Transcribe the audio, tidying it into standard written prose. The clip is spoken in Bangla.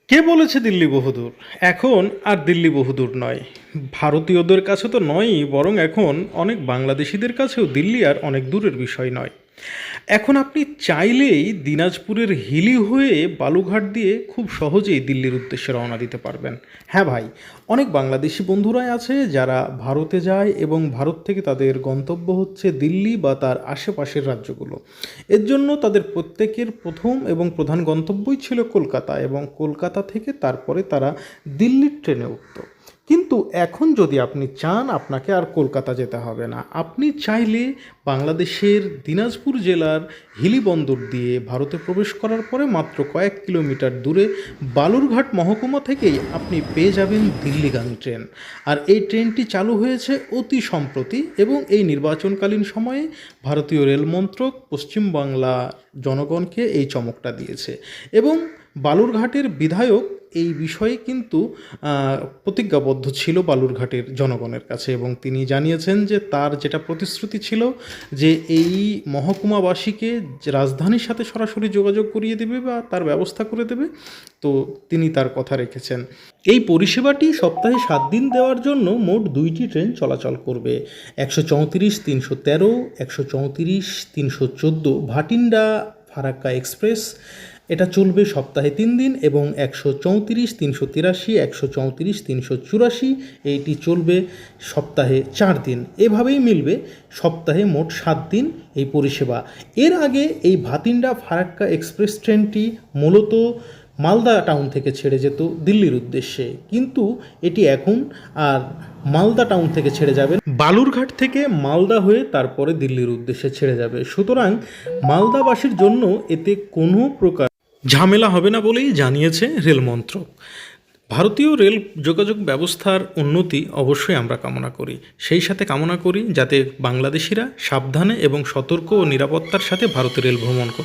কে বলেছে দিল্লি বহুদূর? এখন আর দিল্লি বহুদূর নয়। ভারতীয়দের কাছে তো নয়ই, বরং এখন অনেক বাংলাদেশিদের কাছেও দিল্লি আর অনেক দূরের বিষয় নয়। এখন আপনি চাইলেই দিনাজপুরের হিলি হয়ে বালুঘাট দিয়ে খুব সহজেই দিল্লির উদ্দেশ্যে রওনা দিতে পারবেন। হ্যাঁ ভাই, অনেক বাংলাদেশি বন্ধুরাই আছে যারা ভারতে যায় এবং ভারত থেকে তাদের গন্তব্য হচ্ছে দিল্লি বা তার আশেপাশের রাজ্যগুলো। এর জন্য তাদের প্রত্যেকের প্রথম এবং প্রধান গন্তব্যই ছিল কলকাতা, এবং কলকাতা থেকে তারপরে তারা দিল্লির ট্রেনে উঠত। কিন্তু এখন যদি আপনি চান, আপনাকে আর কলকাতা যেতে হবে না। আপনি চাইলে বাংলাদেশের দিনাজপুর জেলার হিলি বন্দর দিয়ে ভারতে প্রবেশ করার পরে মাত্র কয়েক কিলোমিটার দূরে বালুরঘাট মহকুমা থেকেই আপনি পেয়ে যাবেন দিল্লিগামী ট্রেন। আর এই ট্রেনটি চালু হয়েছে অতি সম্প্রতি, এবং এই নির্বাচনকালীন সময়ে ভারতীয় রেল মন্ত্রক পশ্চিমবাংলার জনগণকে এই চমকটা দিয়েছে। এবং বালুরঘাটের বিধায়ক এই বিষয়ে কিন্তু প্রতিজ্ঞাবদ্ধ ছিল বালুরঘাটের জনগণের কাছে, এবং তিনি জানিয়েছেন যে তার যেটা প্রতিশ্রুতি ছিল যে এই মহকুমাবাসীকে রাজধানীর সাথে সরাসরি যোগাযোগ করিয়ে দেবে বা তার ব্যবস্থা করে দেবে, তো তিনি তার কথা রেখেছেন। এই পরিষেবাটি সপ্তাহে 7 দিন দেওয়ার জন্য মোট 2টি ট্রেন চলাচল করবে। 134, 313, 134, 314 ভাটিন্ডা ফারাক্কা এক্সপ্রেস, এটা চলবে সপ্তাহে 3 দিন, এবং 134, 383, 134, 384 এইটি চলবে সপ্তাহে 4 দিন। এভাবেই মিলবে সপ্তাহে মোট 7 দিন এই পরিষেবা। এর আগে এই ভাতিন্ডা ফারাক্কা এক্সপ্রেস ট্রেনটি মূলত মালদা টাউন থেকে ছেড়ে যেত দিল্লির উদ্দেশ্যে, কিন্তু এটি এখন আর মালদা টাউন থেকে ছেড়ে যাবে, বালুরঘাট থেকে মালদা হয়ে তারপরে দিল্লির উদ্দেশ্যে ছেড়ে যাবে। সুতরাং মালদাবাসীর জন্য এতে কোনো প্রকার ঝামেলা হবে না বলেই জানিয়েছে রেল মন্ত্রক। ভারতীয় রেল যোগাযোগ ব্যবস্থার উন্নতি অবশ্যই আমরা কামনা করি। সেই সাথে কামনা করি যাতে বাংলাদেশিরা সাবধানে এবং সতর্ক ও নিরাপত্তার সাথে ভারতের রেল ভ্রমণ করে।